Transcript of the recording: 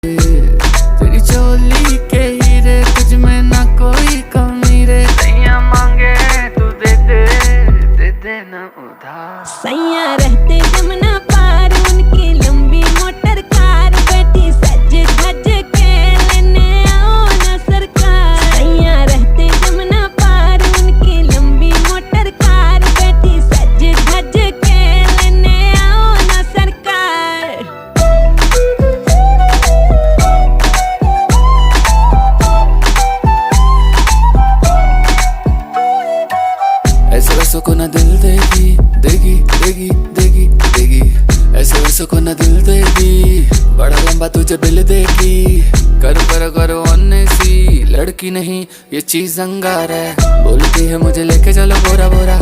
तेरी चोली के हीरे तुझ में ना कोई कमी रे। सैया मांगे तू दे दे ना उधार। सैया रहते जमुना पार उनकी लंबी मोटर कार बैठी सज धज के लेने आओ ना सरकार। सैया रहते जमुना पार उनकी लंबी मोटर कार बैठी सज धज के लेने आओ ना सरकार। ऐसे वैसों को ना दिल देगी देगी देगी देगी देगी। ऐसे वैसों को ना दिल देगी, बड़ा लंबा तुझे बिल देगी। करो अन्य सी लड़की नहीं ये चीज अंगार है। बोलती है मुझे लेके चलो बोरा बोरा।